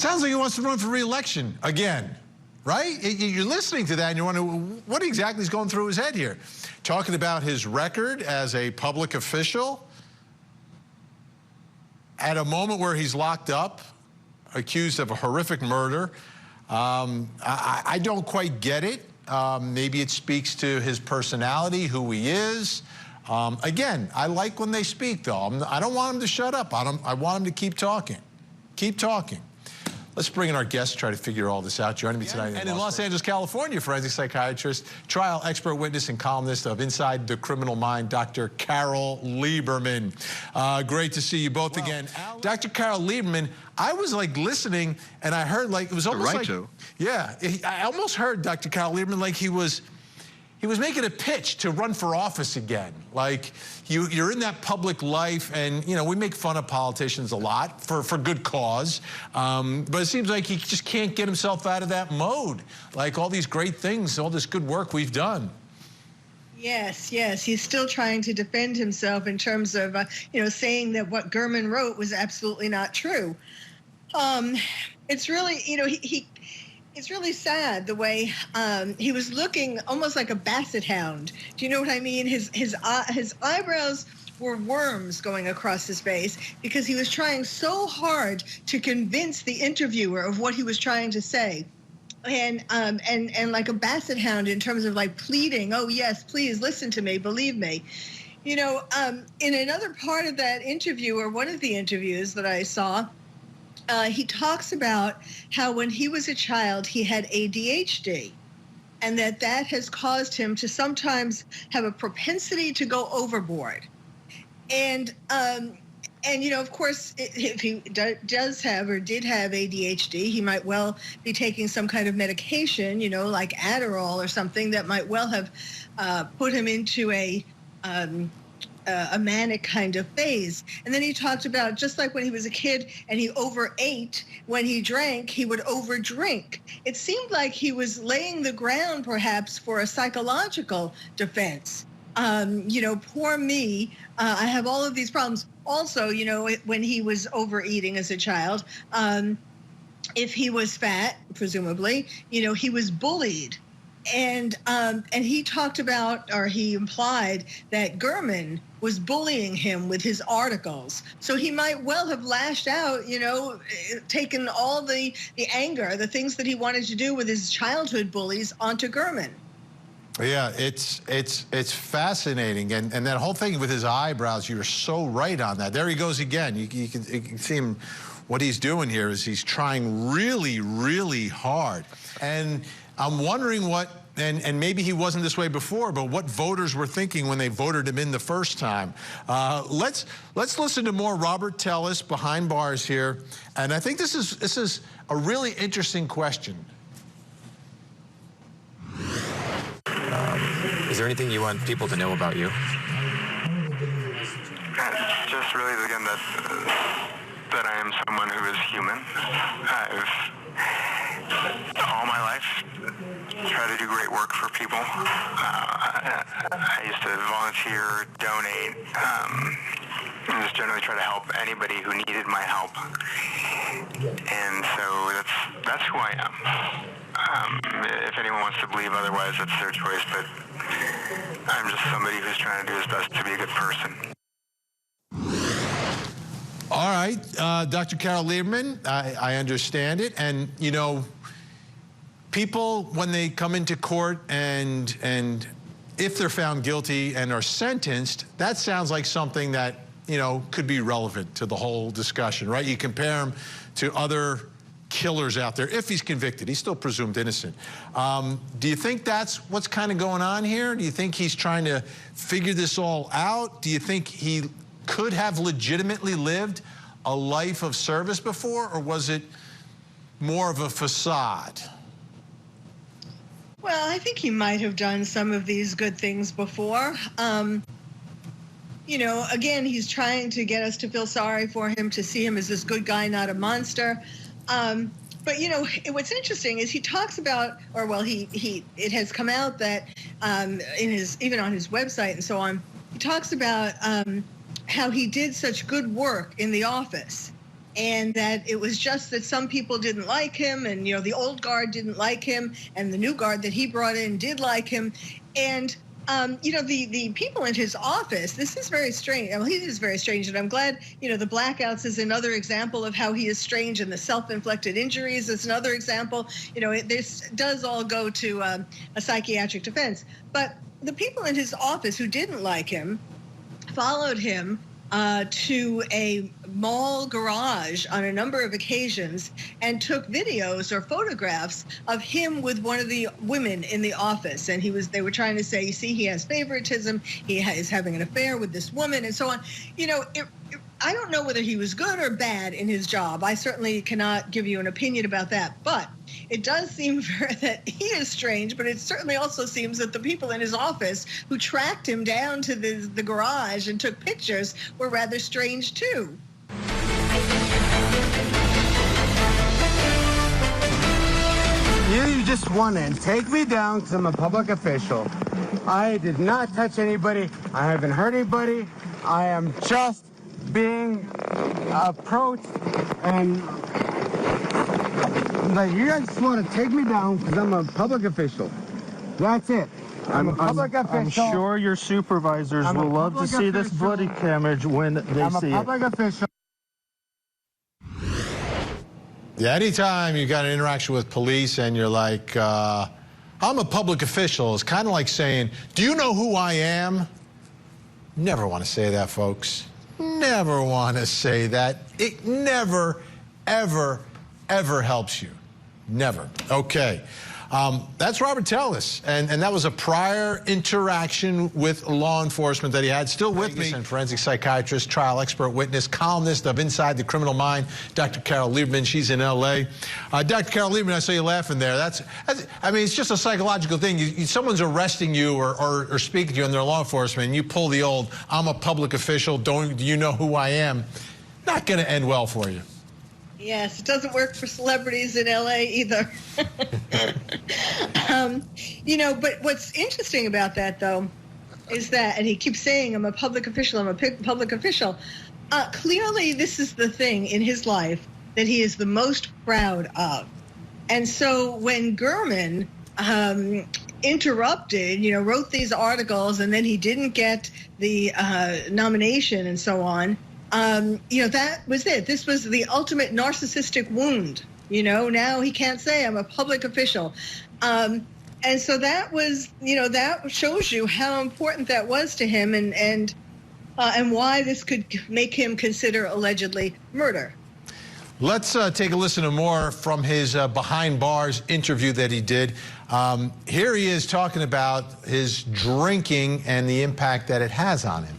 Sounds like he wants to run for re-election again, right? You're listening to that and you're wondering what exactly is going through his head here. Talking about his record as a public official at a moment where he's locked up, accused of a horrific murder. I don't quite get it. Maybe it speaks to his personality, who he is. Again, I like when they speak, though. I don't want him to shut up. I want him to keep talking. Keep talking. Let's bring in our guest to try to figure all this out. Joining me tonight in Los Angeles, California, forensic psychiatrist, trial expert witness, and columnist of Inside the Criminal Mind, Dr. Carole Lieberman. Great to see you both again. Dr. Carole Lieberman, I was like listening and I heard like, it was almost like, yeah, I almost heard Dr. Carole Lieberman like he was making a pitch to run for office again. Like, you're in that public life, and, you know, we make fun of politicians a lot for good cause, but it seems like he just can't get himself out of that mode. Like, all these great things, all this good work we've done. Yes, yes. He's still trying to defend himself in terms of, you know, saying that what Gurman wrote was absolutely not true. It's really, you know, it's really sad the way he was looking almost like a basset hound. Do you know what I mean? His eyebrows were worms going across his face because he was trying so hard to convince the interviewer of what he was trying to say. And like a basset hound in terms of like pleading, oh yes, please listen to me, believe me. You know, in another part of that interview, or one of the interviews that I saw, he talks about how when he was a child, he had ADHD, and that has caused him to sometimes have a propensity to go overboard. And you know, of course, if he does have or did have ADHD, he might well be taking some kind of medication, you know, like Adderall or something that might well have put him into a manic kind of phase. And then he talked about just like when he was a kid and he overate, when he drank, he would overdrink. It seemed like he was laying the ground perhaps for a psychological defense. You know, poor me, I have all of these problems. Also, you know, when he was overeating as a child, if he was fat, presumably, you know, he was bullied. And he talked about, or he implied, that Gurman was bullying him with his articles. So he might well have lashed out, you know, taken all the anger, the things that he wanted to do with his childhood bullies onto Gurman. Yeah, it's fascinating, and that whole thing with his eyebrows, you're so right on that. There he goes again. You can see him. What he's doing here is he's trying really, really hard, and I'm wondering what, and maybe he wasn't this way before, but what voters were thinking when they voted him in the first time. Let's listen to more Robert Tellis behind bars here, and I think this is a really interesting question. Is there anything you want people to know about you? Just really, again, that I am someone who is human. I've, all my life, tried to do great work for people. I used to volunteer, donate, and just generally try to help anybody who needed my help. And so that's who I am. If anyone wants to believe otherwise, that's their choice, but I'm just somebody who's trying to do his best to be a good person. All right, Dr. Carole Lieberman, I understand it. And, you know, people, when they come into court and if they're found guilty and are sentenced, that sounds like something that, you know, could be relevant to the whole discussion, right? You compare him to other killers out there. If he's convicted, he's still presumed innocent. Do you think that's what's kind of going on here? Do you think he's trying to figure this all out? Do you think he could have legitimately lived a life of service before, or was it more of a facade? Well, I think he might have done some of these good things before. You know, again, he's trying to get us to feel sorry for him, to see him as this good guy, not a monster. But, you know, what's interesting is he talks about, or well, it has come out that even on his website and so on, he talks about how he did such good work in the office. and that it was just that some people didn't like him, and the old guard didn't like him, and the new guard that he brought in did like him, and the people in his office, this is very strange. Well, he is very strange, and I'm glad, the blackouts is another example of how he is strange, and the self-inflicted injuries is another example. This does all go to a psychiatric defense. But the people in his office who didn't like him followed him to a mall garage on a number of occasions and took videos or photographs of him with one of the women in the office. And they were trying to say, you see, he has favoritism, he is having an affair with this woman, and so on. I don't know whether he was good or bad in his job. I certainly cannot give you an opinion about that. But it does seem that he is strange, but it certainly also seems that the people in his office who tracked him down to the garage and took pictures were rather strange, too. You just want to take me down because I'm a public official. I did not touch anybody. I haven't hurt anybody. I am just being approached, and you guys just want to take me down because I'm a public official. That's it. I'm a public official. I'm sure your supervisors will love to see this bloody damage when they see it. I'm a public official. Yeah, anytime you got an interaction with police and you're like, I'm a public official, it's kind of like saying, do you know who I am? Never want to say that, folks. Never want to say that. It never, ever, ever helps you. Never. Okay. That's Robert Tellis, and that was a prior interaction with law enforcement that he had. Still with me, and forensic psychiatrist, trial expert witness, columnist of Inside the Criminal Mind, Dr. Carole Lieberman. She's in L.A. Dr. Carole Lieberman, I saw you laughing there. I mean, it's just a psychological thing. Someone's arresting you or speaking to you, and they're law enforcement, and you pull the old, I'm a public official, do you know who I am? Not going to end well for you. Yes, it doesn't work for celebrities in L.A. either. But what's interesting about that, though, is that, and he keeps saying, I'm a public official, I'm a public official. Clearly, this is the thing in his life that he is the most proud of. And so when Gurman interrupted, wrote these articles, and then he didn't get the nomination and so on, that was it. This was the ultimate narcissistic wound. Now he can't say I'm a public official. And so that was, that shows you how important that was to him and why this could make him consider allegedly murder. Let's take a listen to more from his behind bars interview that he did. Here he is talking about his drinking and the impact that it has on him.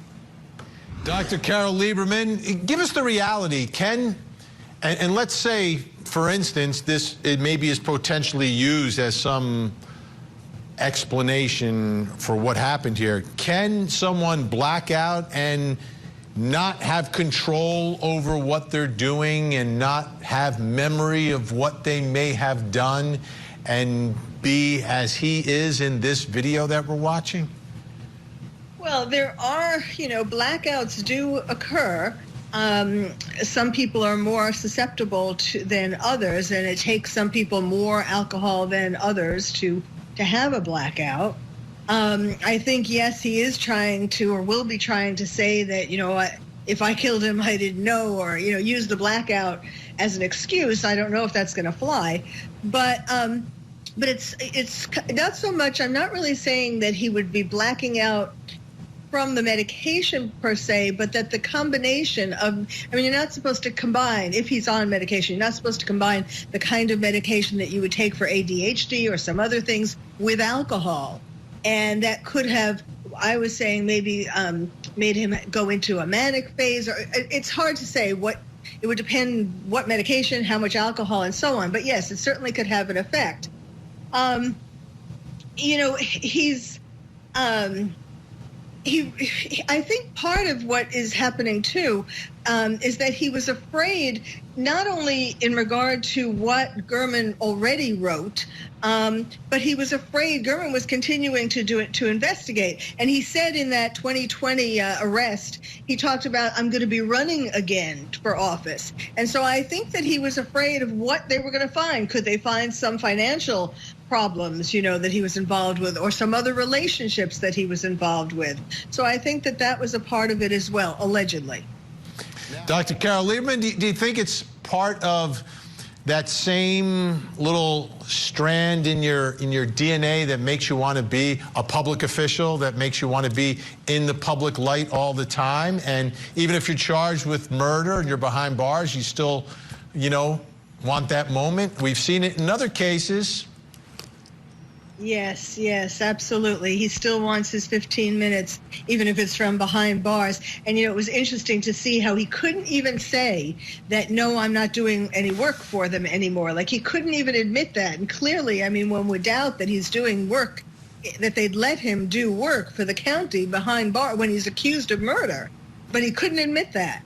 Dr. Carole Lieberman, give us the reality. And let's say, for instance, it maybe is potentially used as some explanation for what happened here. Can someone black out and not have control over what they're doing and not have memory of what they may have done and be as he is in this video that we're watching? Well, there are, blackouts do occur. Some people are more susceptible than others, and it takes some people more alcohol than others to have a blackout. I think, yes, he is trying to, or will be trying to say that, if I killed him, I didn't know, or, use the blackout as an excuse. I don't know if that's going to fly. But it's not so much, I'm not really saying that he would be blacking out from the medication per se, but that the combination of, you're not supposed to combine, if he's on medication, you're not supposed to combine the kind of medication that you would take for ADHD or some other things with alcohol. And that could have, I was saying, maybe made him go into a manic phase, or it's hard to say what, it would depend what medication, how much alcohol, and so on. But yes, it certainly could have an effect. I think part of what is happening too, is that he was afraid, not only in regard to what Gurman already wrote, but he was afraid Gurman was continuing to investigate. And he said in that 2020 arrest, he talked about, I'm going to be running again for office. And so I think that he was afraid of what they were going to find. Could they find some financial problems, that he was involved with, or some other relationships that he was involved with? So I think that that was a part of it as well, allegedly. Dr. Carole Lieberman, do you think it's part of that same little strand in your DNA that makes you want to be a public official, that makes you want to be in the public light all the time? And even if you're charged with murder and you're behind bars, you still, want that moment? We've seen it in other cases. Yes, absolutely. He still wants his 15 minutes, even if it's from behind bars. And, it was interesting to see how he couldn't even say that, no, I'm not doing any work for them anymore. Like, he couldn't even admit that. And clearly, one would doubt that he's doing work, that they'd let him do work for the county behind bar when he's accused of murder. But he couldn't admit that.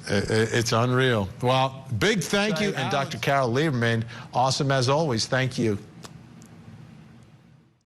It's unreal. Well, big thank you. And Dr. Carole Lieberman, awesome as always. Thank you.